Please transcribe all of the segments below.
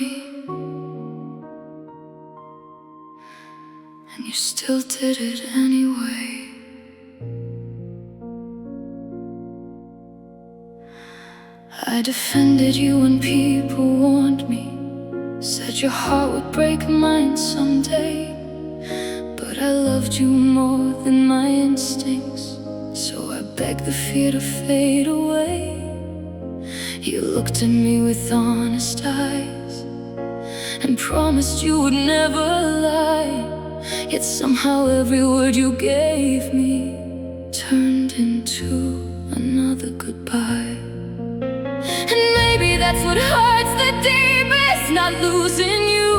me, and you still did it anyway. I defended you when people warned me, said your heart would break mine someday. But I loved you more than my instincts, so I begged the fear to fade away. You looked at me with honest eyes and promised you would never lie. Yet somehow every word you gave me turned into another goodbye. And maybe that's what hurts the deepest, not losing you,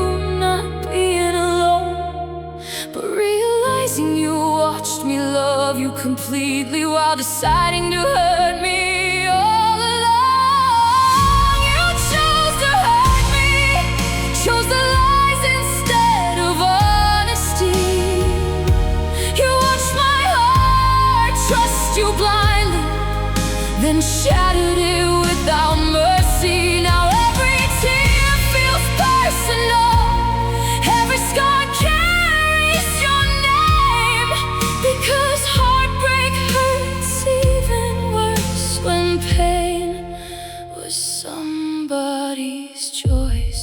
not being alone, but realizing you watched me love you completely while deciding to hurt me all along. You chose to hurt me, chose the lies instead of honesty. You watched my heart trust you blindly, then shattered it without mercy. Now every tear feels personal, every scar carries your name, because heartbreak hurts even worse when pain was somebody's choice.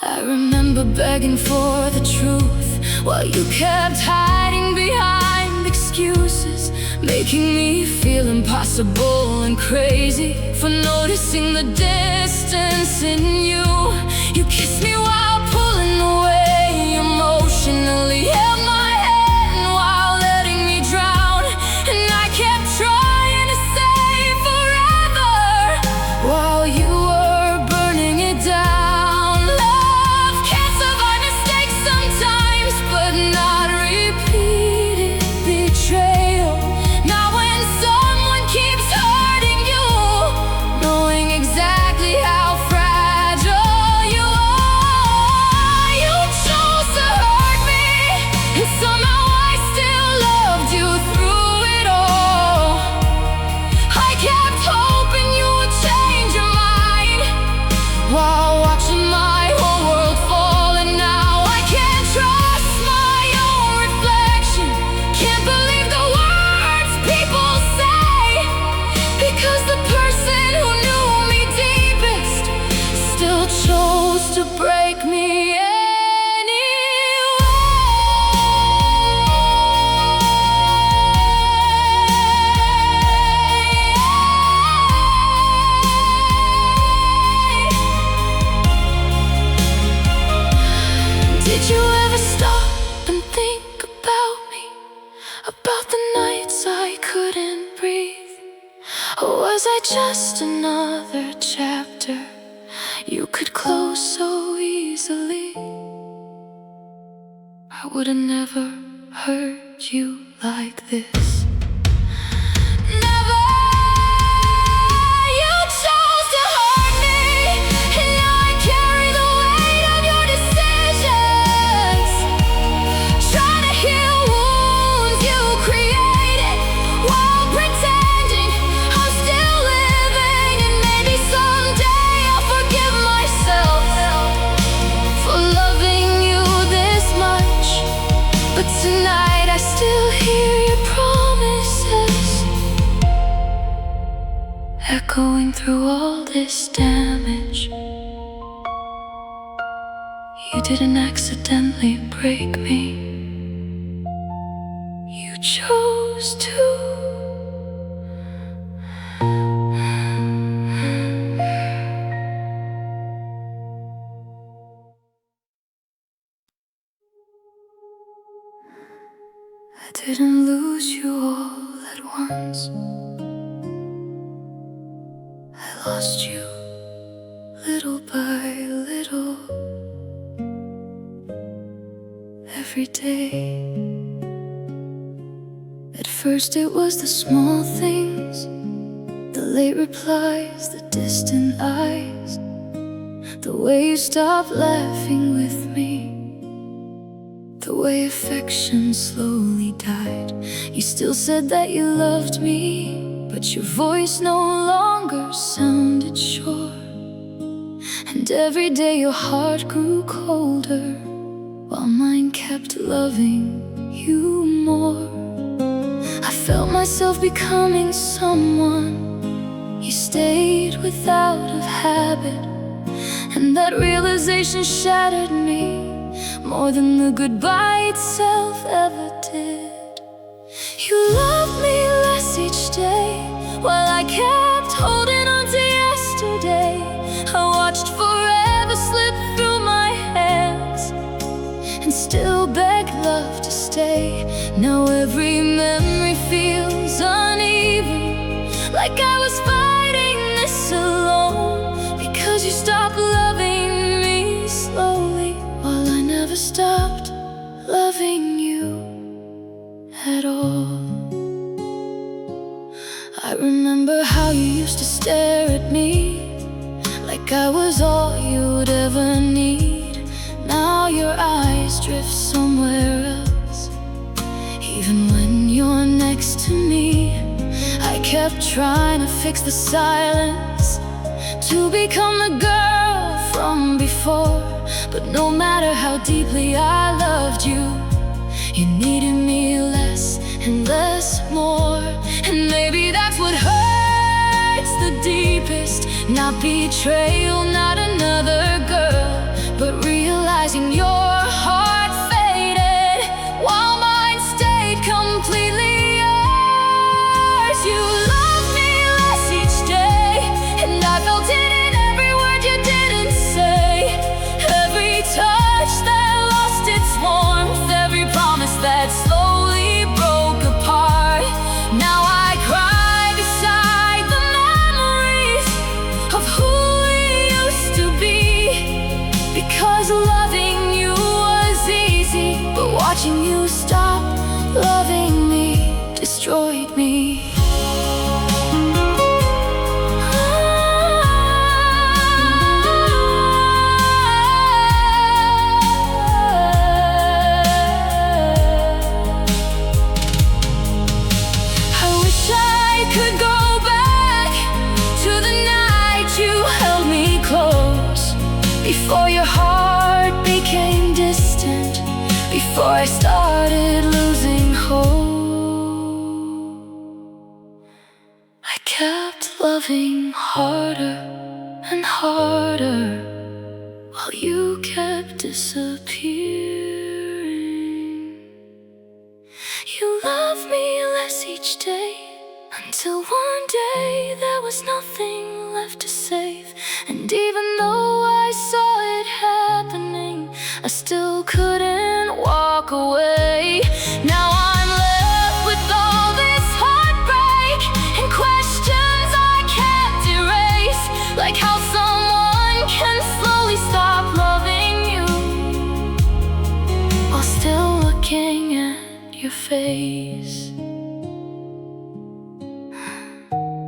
I remember begging for the truth while you kept hiding behind excuses, making me feel impossible and crazy for noticing the distance in you. You kissed me while pulling away emotionally, held my hand while letting me drown, and I kept trying to say forever while you were burning it down. Love can survive mistakes sometimes, but not repeated betrayal. Now when someone keeps hurting you, knowing exactly how fragile you are, you chose to hurt me, and somehow I still loved you through it all. I kept hoping you would change your mind while watching my whole world fall, and now I can't trust my own reflection. Can't believe the words people say, because the person who knew me deepest still chose to break me anyway. Did you ever stop and think about me, about the nights I couldn't breathe? Or was I just another chapter you could close so easily? I would've never hurt you like this. Never. You chose to hurt me, and now I carry the weight of your decisions, trying to heal wounds you created while pretending I'm still living. And maybe someday I'll forgive myself for loving you this much, but tonight I still hear your promises echoing through all this damage. You didn't accidentally break me, you chose to. I didn't lose you all at once. I lost you little by little, every day. At first it was the small things, the late replies, the distant eyes, the way you stopped laughing with me, the way affection slowly died. You still said that you loved me, but your voice no longer sounded sure. And every day your heart grew colder, while mine kept loving you more. I felt myself becoming someone you stayed without of habit, and that realization shattered me more than the goodbye itself ever did. You loved me less each day, while I kept holding on to yesterday. I watched forever slip through my hands, and still begged love to stay. Now every memory feels uneven, like I was fighting this alone, because you stopped loving me slowly, while I never stopped loving you at all. I remember how you used to stare at me like I was all you'd ever need. Now your eyes drift somewhere else, even when you're next to me. I kept trying to fix the silence, to become the girl from before. But no matter how deeply I loved you, you needed me less and less more. And maybe that's what hurts the deepest, not betrayal, not another girl, but realizing your heart faded while mine stayed completely yours. You loved me less each day, and I felt it in every word you didn't say, every touch that lost its warmth, every promise that slowly broke apart. Now I cry beside the memories of who we used to be, because loving you was easy, but watching you stop loving me destroyed me. Could go back to the night you held me close, before your heart became distant, before I started losing hope. I kept loving harder and harder, while you kept disappearing. You loved me less each day, until one day there was nothing left to save. And even though I saw it happening, I still couldn't walk away. Now I'm left with all this heartbreak and questions I can't erase, like how someone can slowly stop loving you while still looking at your face.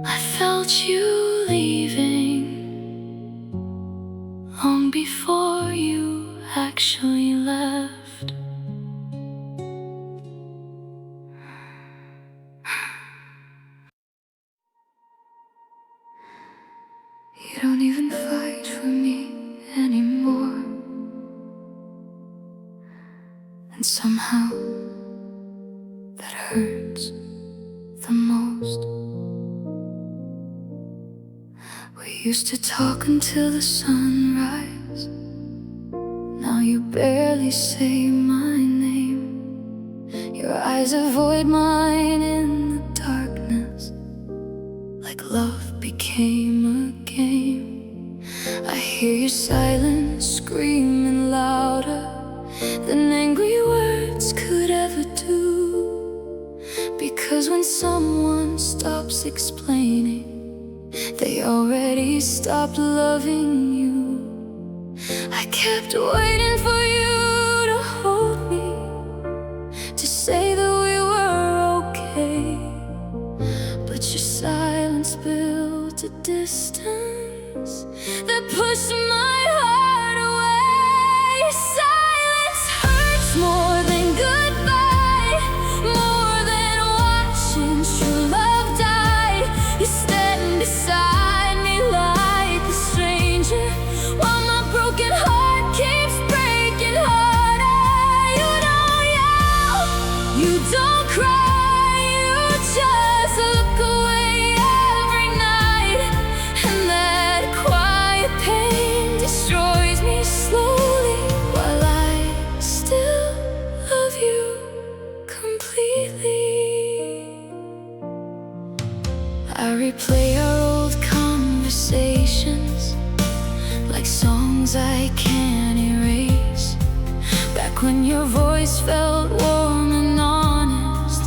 I felt you leaving long before you actually left. You don't even fight for me anymore, and somehow that hurts the most. We used to talk until the sunrise. Now you barely say my name. Your eyes avoid mine in the darkness, like love became a game. I hear your silence screaming louder than angry words could ever do, because when someone stops explaining, they already stopped loving you. I kept waiting for you to hold me, to say that we were okay, but your silence built a distance that pushed my heart away. Silence hurts more than goodbye, more than watching true love die. You stand beside me like a stranger, when your voice felt warm and honest,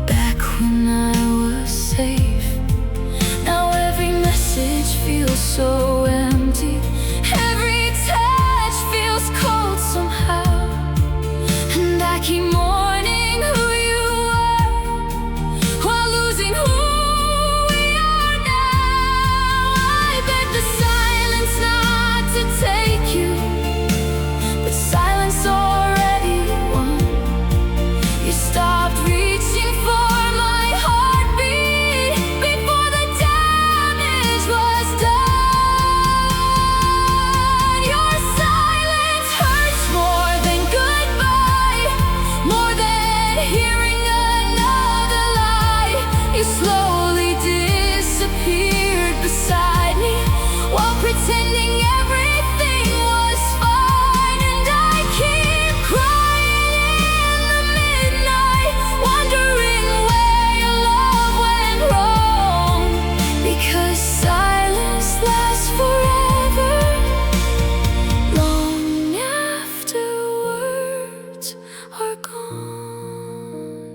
back when I was safe. Now every message feels so empty, every touch feels cold somehow, and I keep mourning who you were while losing who we are now. I beg the silence not to take you, but silence already won. You stopped reaching for my heartbeat before the damage was done. Your silence hurts more than goodbye, more than hearing another lie. You slowly disappeared beside me while pretending everything was fine. And I keep crying in the midnight, wondering where your love went wrong. Because silence lasts forever, long after words are gone.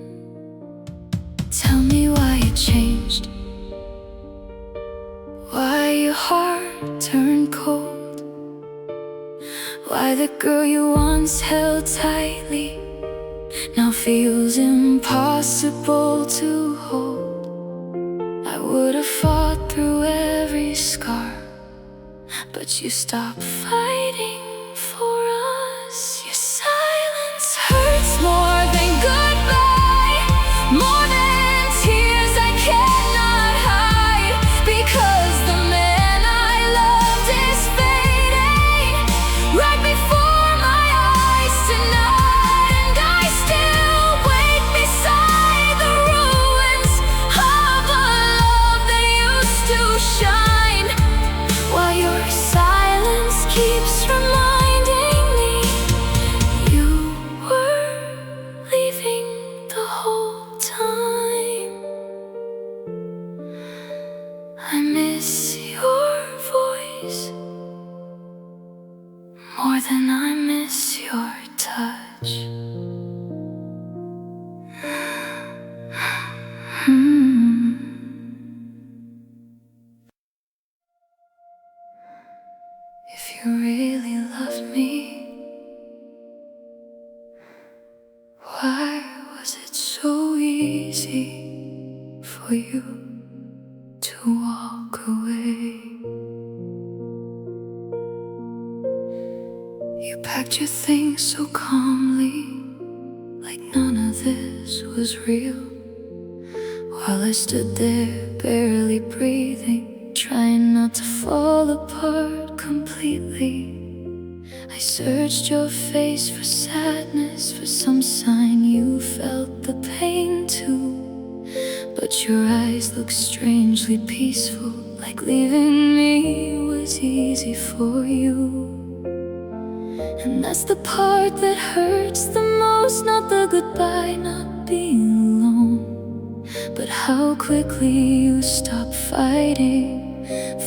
Tell me why you changed, why your heart turned cold, why the girl you once held tightly now feels impossible to hold. I would have fought through every scar, but you stopped fighting for us. Your silence hurts more than goodbye, more than tears I cannot hide. Because the man I loved is fading right before my eyes tonight. And I still wait beside the ruins of a love that used to shine, while your silence keeps reminding me you were leaving the whole time. I miss your voice more than I miss your touch. If you really loved me, why was it so easy for you to walk away? You packed your things so calmly, like none of this was real, while I stood there barely breathing, trying not to fall apart completely. I searched your face for sadness, for some sign you felt the pain too, but your eyes looked strangely peaceful, like leaving me was easy for you. And that's the part that hurts the most, not the goodbye, not being alone, but how quickly you stopped fighting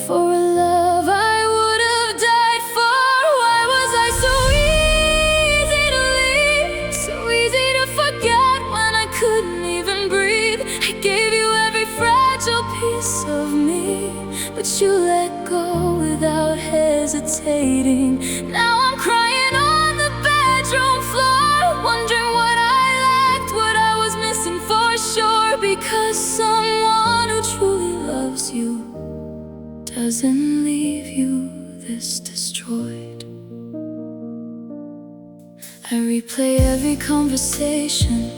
for a love I would have died for. Why was I so easy to leave, so easy to forget when I couldn't even breathe? I gave you every fragile piece of me, but you let go without hesitating. Now I'm crying on the bedroom floor, wondering what I lacked, what I was missing for sure. Because someone who truly loves you doesn't leave you this destroyed. I replay every conversation,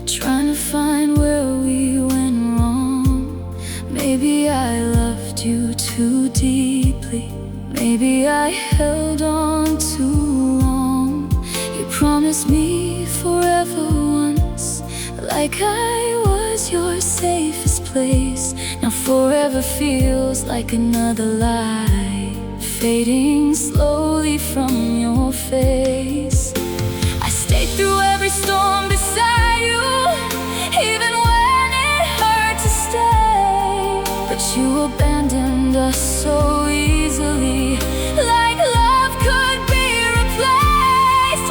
trying to find where we went wrong. Maybe I loved you too deeply, maybe I held on too long. You promised me forever once, like I was your safest place. Now forever feels like another lie, fading slowly from your face. I stayed through every storm beside you, even when it hurt to stay. But you abandoned us so easily, like love could be replaced.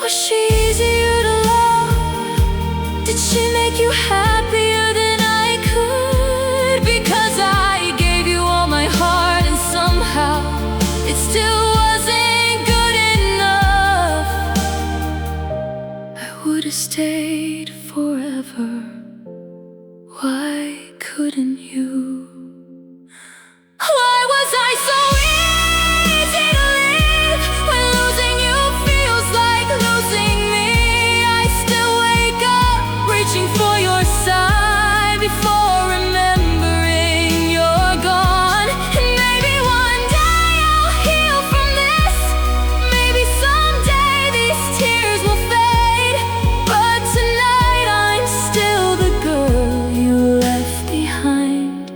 Was she easier to love? Did she make you happier than I could? Because I gave you all my heart, and somehow it still wasn't good enough. I would have stayed forever. Why couldn't you? Why was I so easy to leave when losing you feels like losing me? I still wake up reaching for your side before remembering you're gone. And maybe one day I'll heal from this. Maybe someday these tears will fade. But tonight I'm still the girl you left behind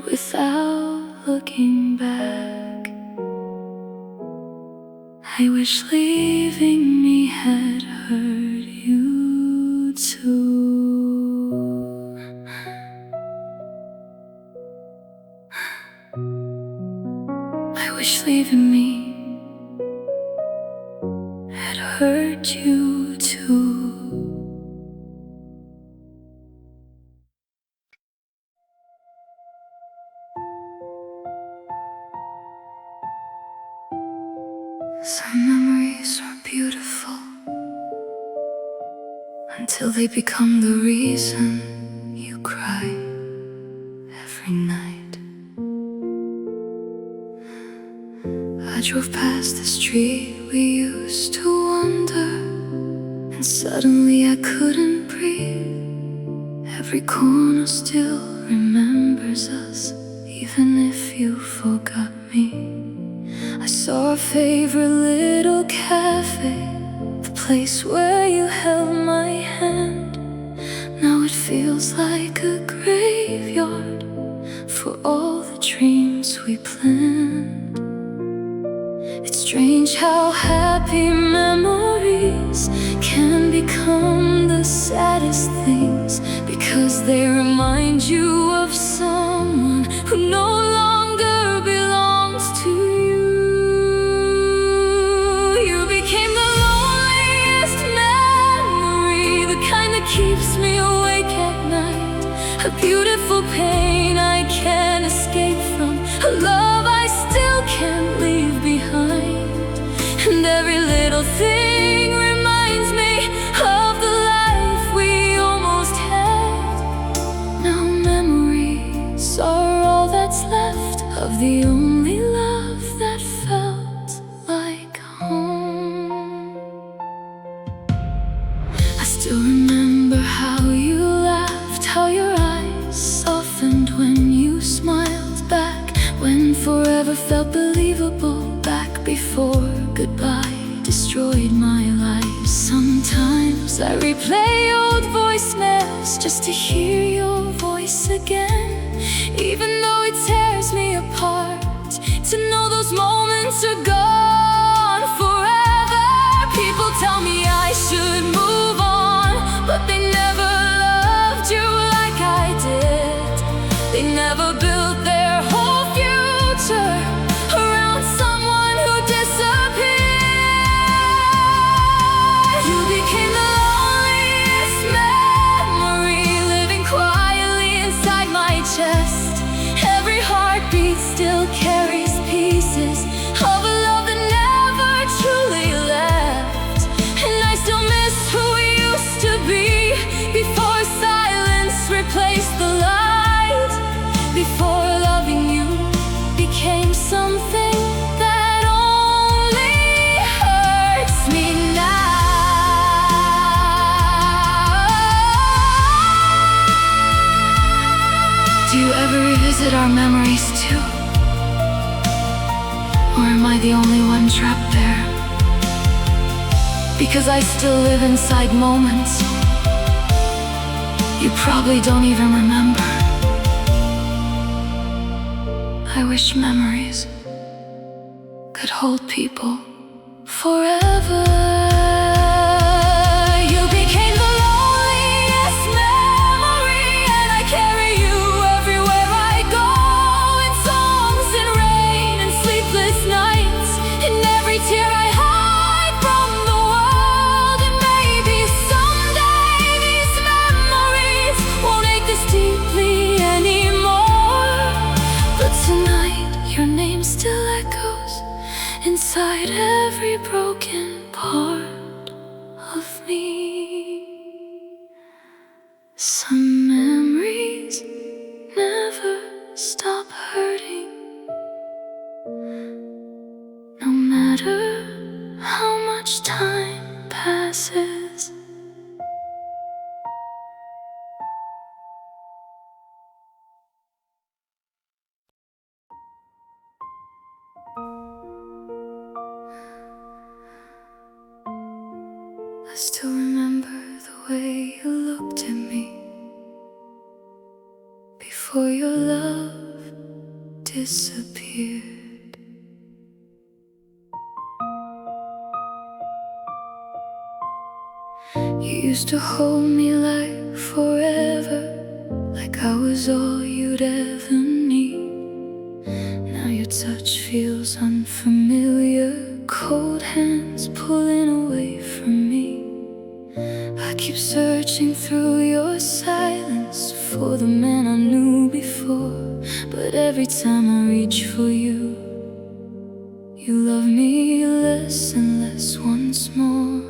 without looking back. I wish leaving me had hurt you too. I wish leaving me had hurt you too. Some memories are beautiful until they become the reason you cry every night. I drove past the street we used to wander, and suddenly I couldn't breathe. Every corner still remembers us, even if you forgot me. I saw our favorite little cafe, the place where you held my hand. Now it feels like a graveyard for all the dreams we planned. It's strange how happy memories can become the saddest things, because they remind you of someone who no longer belongs to you. You became the loneliest memory, the kind that keeps me awake at night. A beautiful pain I can't escape from, a love I still can't leave behind. And every little thing reminds me of the life we almost had. Now memories are all that's left of the only love that felt like home. I still remember how you laughed, how your eyes softened when you smiled back, when forever felt believable, back before goodbye destroyed my life. Sometimes I replay old voicemails just to hear your voice again, even though it tears me apart to know those moments are gone forever. People tell me I should move on, but they never loved you like I did. They never built their whole future around someone who disappeared. You became the loneliest memory, living quietly inside my chest. Every heartbeat still carries pieces of a love that never truly left. And I still miss who we used to be, before silence replaced the light, before loving you became something that only hurts me now. Do you ever revisit our memories too? Or am I the only one trapped there? Because I still live inside moments you probably don't even remember. I wish memories could hold people forever. You became the loneliest memory, and I carry you everywhere I go, in songs and rain and sleepless nights, in every tear I hide from the world. every broken part of me. Some memories never stop hurting, no matter how much time passes. I still remember the way you looked at me before your love disappeared. You used to hold me like forever, like I was all you'd ever need. Now your touch feels unfamiliar, cold hands pulling away from me. I keep searching through your silence for the man I knew before, but every time I reach for you, you love me less and less once more.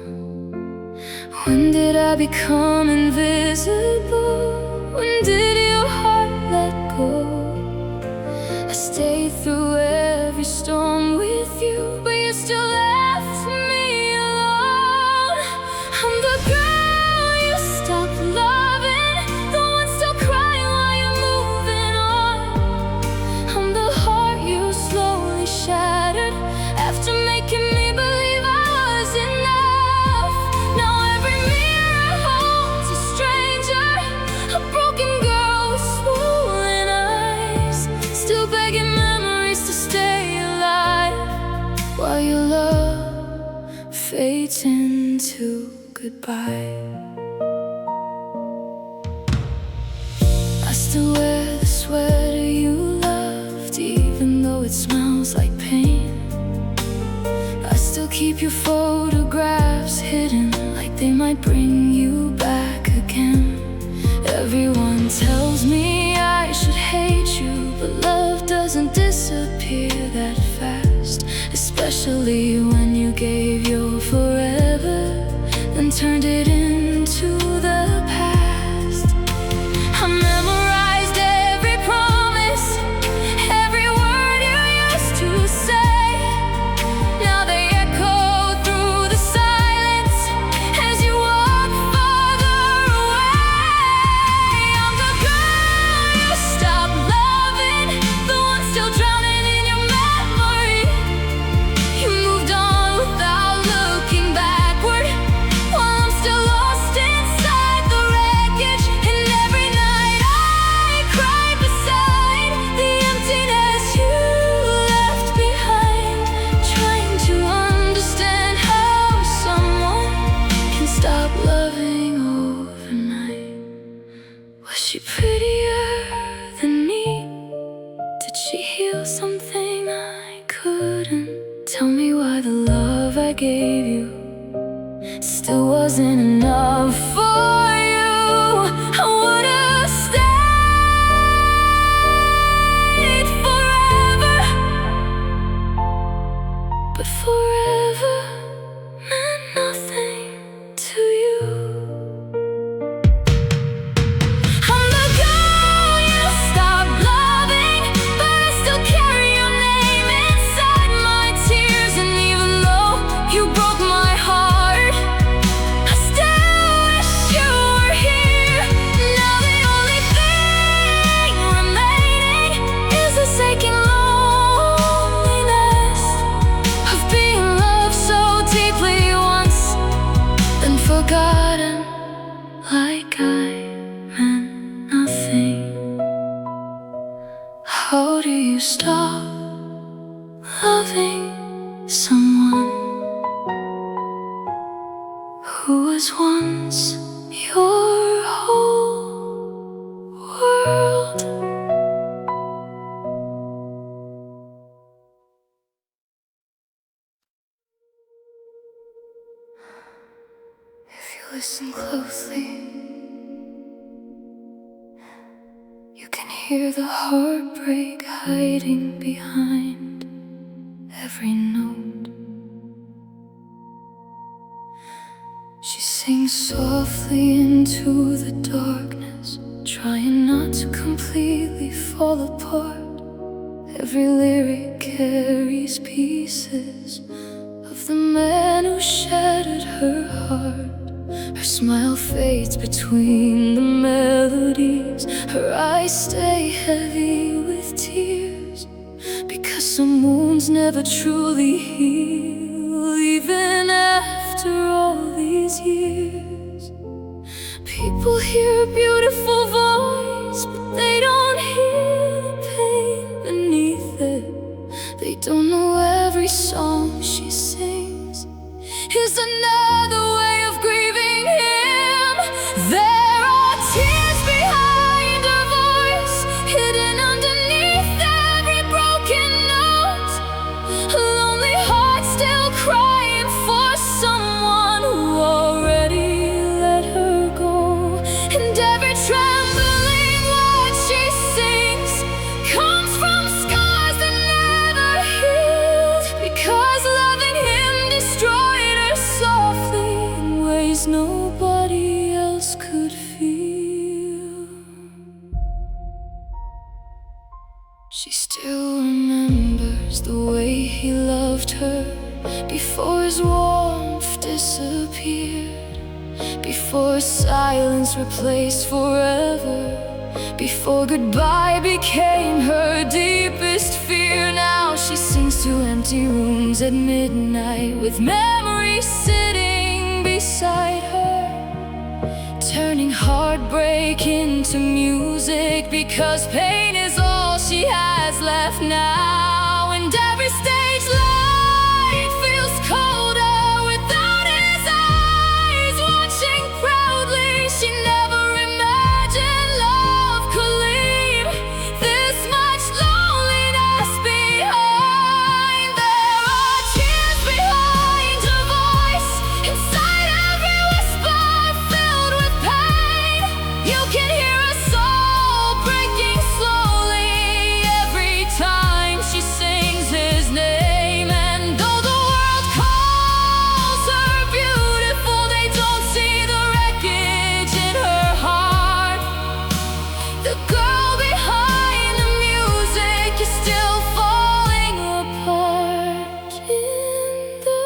When did I become invisible? When did your heart let go? I stayed through every storm with you, but you still left me alone. I'm the girl you stopped loving, the one still crying while you're moving on. I'm the heart you slowly shattered after making me believe I was enough. Now every mirror holds a stranger, a broken girl with swollen eyes, still begging memories to stay alive, while your love fades into goodbye. I still wear the sweater you loved, even though it smells like pain. I still keep your photographs hidden, like they might bring you back again. Everyone tells me I should hate you, but love doesn't disappear that fast, especially when you gave your forever, then turned it into the past. I memorized every promise, every word you used to say. Now they echo through the silence as you walk farther away. I'm the girl you stopped loving, the one still drowning in your memory. You moved on without looking backward, while I'm still lost inside the wreckage. And every night I cry beside the emptiness you left behind, trying to understand how someone can stop loving overnight. Was she prettier than me? Did she heal something I couldn't? Tell me why the love I gave you still wasn't enough for you. I would've stayed forever, but forever meant nothing to you. I'm the girl you stopped loving, but I still carry your name inside my tears. And even though you broke my heart, I still wish you were here. Now the only thing remaining is this aching loneliness of being loved so deeply once, then forgotten like I meant nothing. How do you stop loving someone who was once your whole world? If you listen closely, you can hear the heartbreak hiding behind every note. sing softly into the darkness, trying not to completely fall apart. Every lyric carries pieces of the man who shattered her heart. Her smile fades between the melodies, her eyes stay heavy with tears, because some wounds never truly heal, even after all these years. People hear a beautiful voice, but they don't hear the pain beneath it. They don't know every song she sings is another way of grieving him. There are tears behind her voice, hidden underneath every broken note. A lonely heart still crying for someone who already let her go. And every trembling word she sings comes from scars that never healed, because loving him destroyed her softly in ways nobody else could feel. She still remembers the way he loved her before his warmth disappeared, before silence replaced forever, before goodbye became her deepest fear. Now she sings to empty rooms at midnight, with memories sitting beside her, turning heartbreak into music, because pain is all she has left now. And every stage light feels colder without his eyes watching proudly. She never imagined love could leave this much loneliness behind. There are tears behind her voice, inside every whisper filled with pain. You can hear her soul breaking slowly every time she sings his name. And though the world calls her beautiful, they don't see the wreckage in her heart. The girl behind the music is still falling apart in the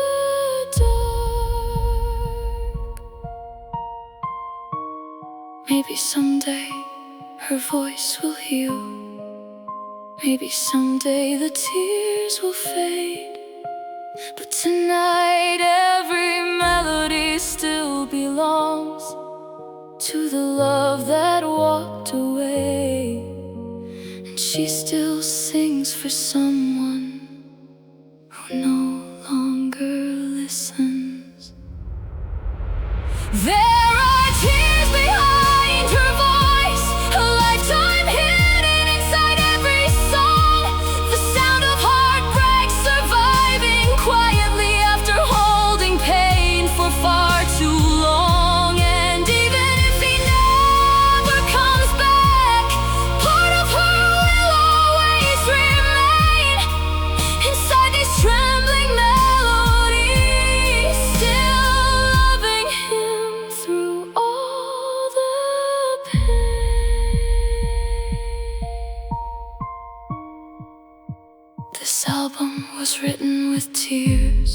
dark. Maybe someday her voice will heal. Maybe someday the tears will fade. But tonight every melody still belongs to the love that walked away. And she still sings for someone who no longer listens. There are tears behind her voice, a lifetime hidden inside every song. The sound of heartbreak surviving quietly after holding pain for far too long. And even if he never comes back, part of her will always remain inside these trembling melodies, still loving him through all the pain. This album was written with tears,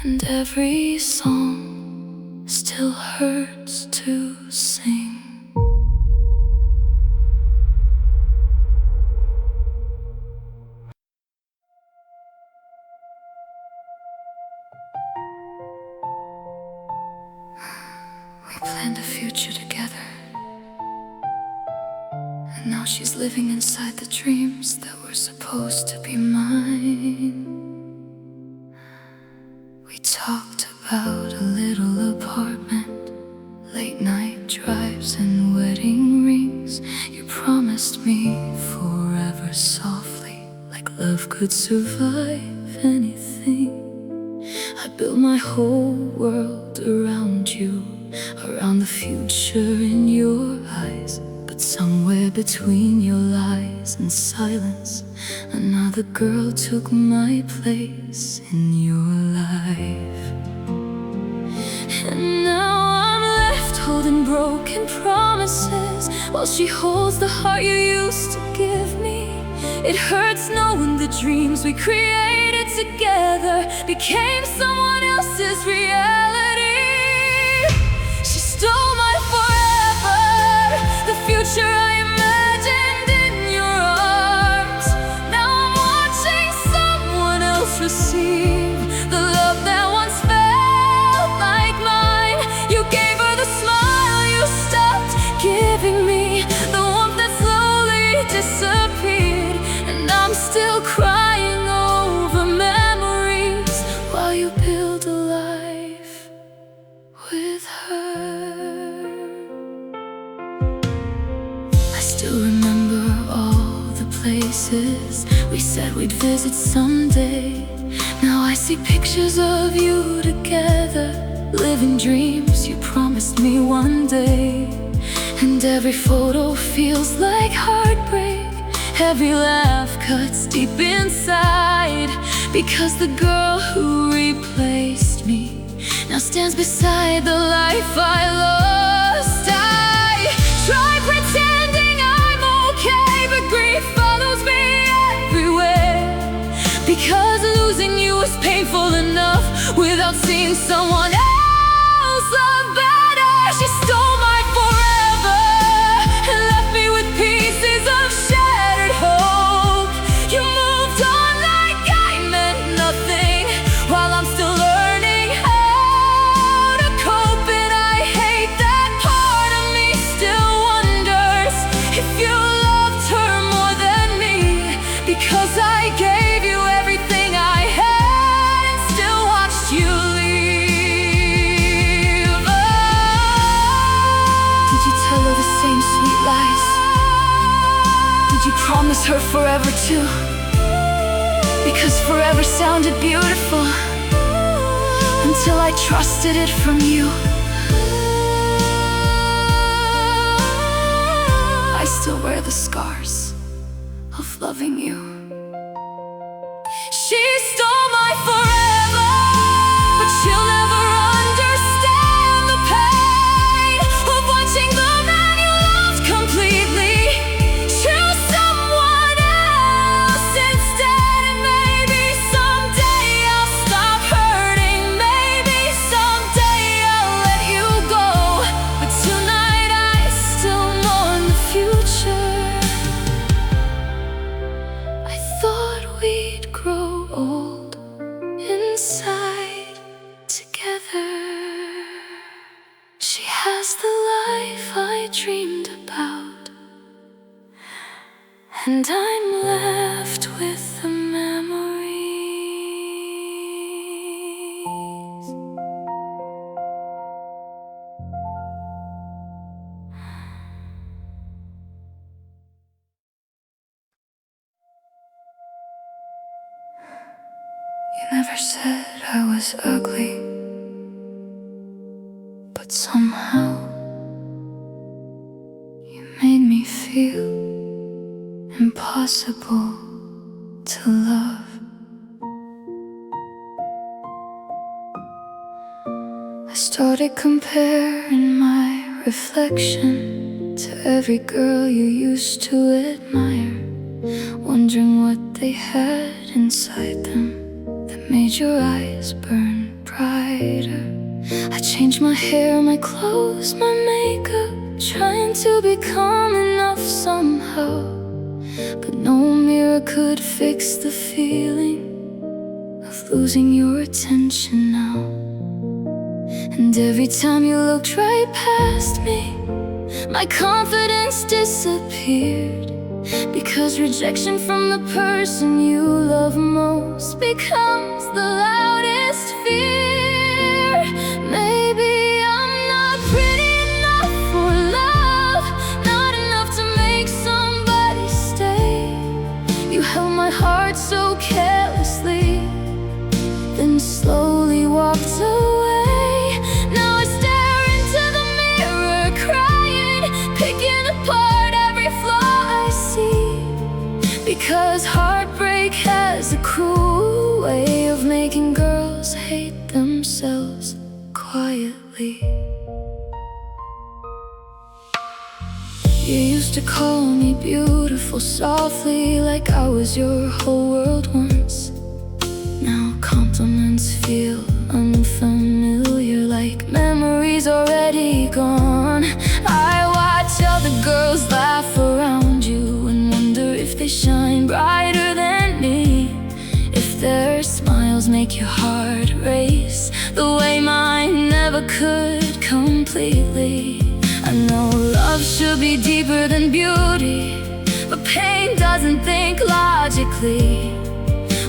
and every song still hurts to sing. We planned a future together, and now she's living inside the dreams that were supposed to be mine. We talked about a little apartment, late night drives and wedding rings. You promised me forever softly, like love could survive anything. I built my whole world around you, around the future in your eyes. But somewhere between your lies and silence, another girl took my place in your life. while she holds the heart you used to give me. It hurts knowing the dreams we created together became someone else's reality. She stole my forever, the future I imagined in your arms. Now I'm watching someone else receive the love that once felt like mine. You gave her the smile you stopped giving me, the warmth that slowly disappeared. And I'm still crying over memories while you build a life with her. I still remember all the places we said we'd visit someday. Now I see pictures of you together, living dreams you promised me one day. And every photo feels like heartbreak. Every laugh cuts deep inside, because the girl who replaced me now stands beside the life I lost. I try pretending I'm okay, but grief follows me everywhere. Because losing you was painful enough without seeing someone else love better. She stole my forever and left me with pieces of shattered hope. You moved on like I meant nothing, while I'm still learning how to cope. And I hate that part of me still wonders if you loved her more than me, because I gave you everything I had and still watched you leave. Did you tell her the same sweet lies? Did you promise her forever too? Because forever sounded beautiful until I trusted it from you. I still wear the scars of loving you. She stole my forever, but she'll never understand the pain of watching the man you loved completely choose someone else instead. And maybe someday I'll stop hurting, maybe someday I'll let you go, but tonight I still mourn the future. I thought we'd grow old inside together. She has the life I dreamed about, and I'm left with the memories. You never said I was ugly, but somehow you made me feel impossible to love. I started comparing my reflection to every girl you used to admire, wondering what they had inside them that made your eyes burn brighter. I changed my hair, my clothes, my makeup, trying to become enough somehow, but no mirror could fix the feeling of losing your attention now. And every time you looked right past me, my confidence disappeared, because rejection from the person you love most becomes the loudest fear. Maybe I'm not pretty enough for love, not enough to make somebody stay. You held my heart so carelessly, then slowly walked away. Now I stare into the mirror, crying, picking apart every flaw I see, because heartbreak has a cruel way of making girls hate themselves quietly. You used to call me beautiful softly, like I was your whole world once. Now compliments feel unfamiliar, like memories already gone. I watch other girls laugh around you and wonder if they shine brighter than me, if their smiles make your heart race the way mine never could completely. I know love should be deeper than beauty, but pain doesn't think logically.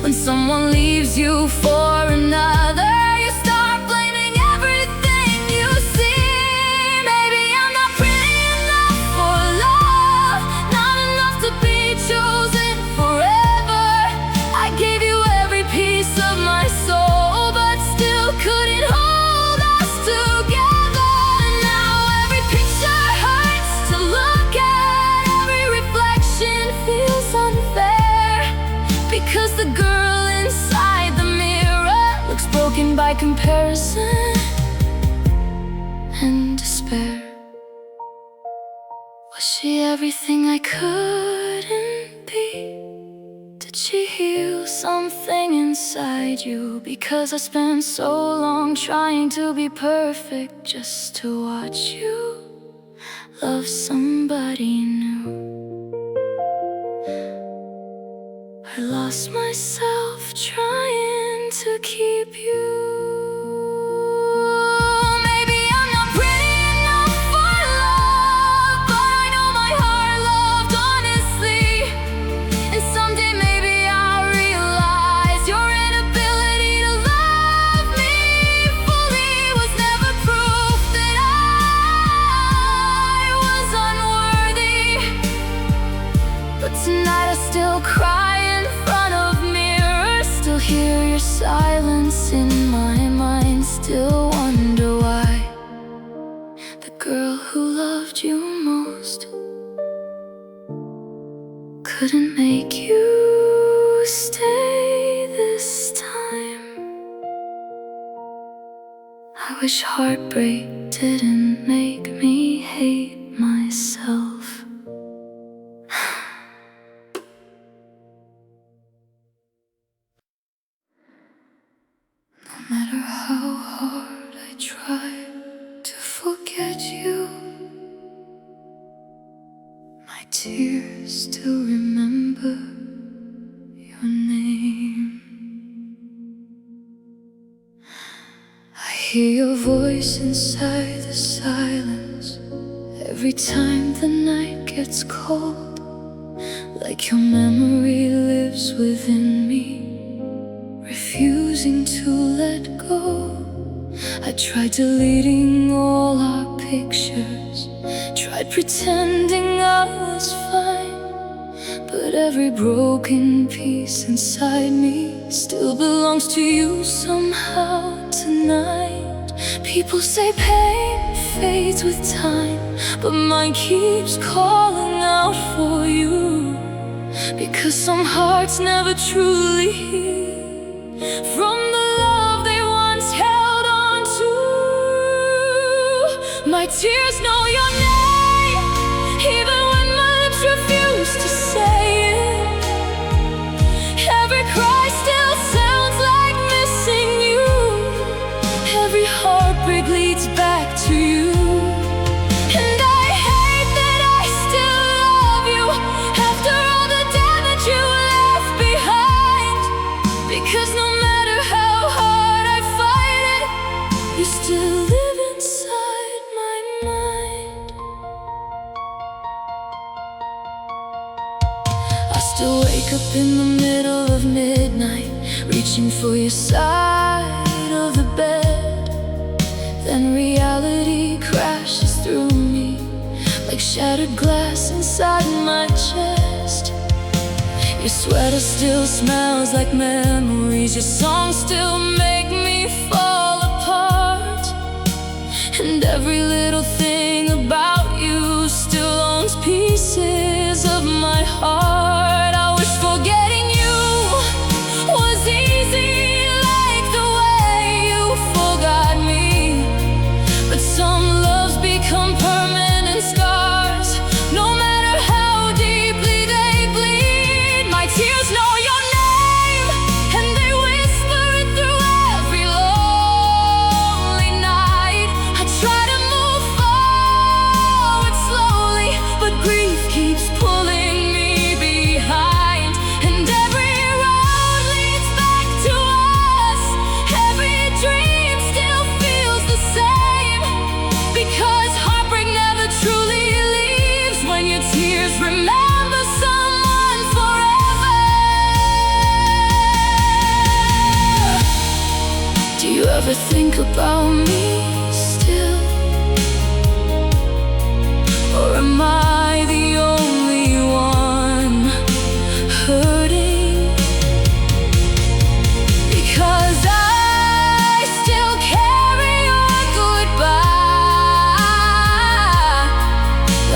When someone leaves you for another, you start blaming everything you see. Maybe I'm not pretty enough for love, not enough to be chosen forever. I gave you every piece of my soul, but still couldn't hold us together. Now every picture hurts to look at, every reflection feels unfair, because the girl inside the mirror looks broken by comparison and despair. Was she everything I couldn't be? Did she heal something inside you? Because I spent so long trying to be perfect just to watch you love somebody new. I lost myself trying to keep you. Maybe I'm not pretty enough for love, but I know my heart loved honestly. And someday maybe I'll realize your inability to love me fully was never proof that I was unworthy. But tonight I still cry, still hear your silence in my mind, still wonder why the girl who loved you most couldn't make you stay this time. I wish heartbreak didn't make me hate myself. No matter how hard I try to forget you, my tears still remember your name. I hear your voice inside the silence every time the night gets cold, like your memory lives within me, refusing to let go. I tried deleting all our pictures, tried pretending I was fine, but every broken piece inside me still belongs to you somehow tonight. People say pain fades with time, but mine keeps calling out for you, because some hearts never truly heal from the love they once held on to. My tears know your name, even when my lips refuse to say it. Every cry still sounds like missing you, every heartbreak leads back to you. And I hate that I still love you after all the damage you left behind, because no matter how hard I fight it, you still live inside my mind. I still wake up in the middle of midnight, reaching for your side of the bed. Then reality crashes through me like shattered glass inside my chest. Your sweater still smells like memories, your songs still make me fall apart, and every little thing about you still owns pieces of my heart. I wish forgetting you was easy, like the way you forgot me, but some loves become permanent scars. No matter ever think about me still? Or am I the only one hurting? Because I still carry your goodbye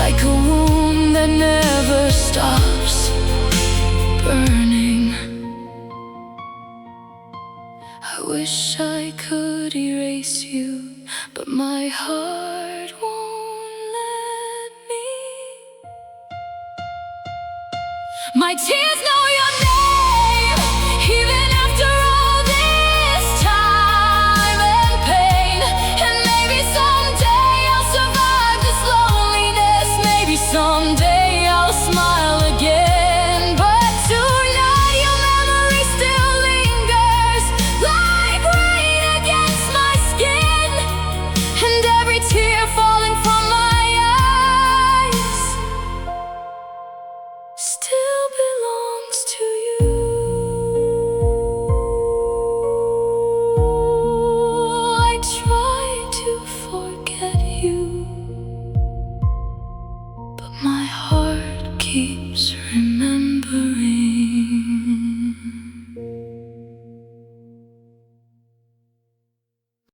like a wound that never stops burning. I wish I could erase you, but my heart won't let me. My tears know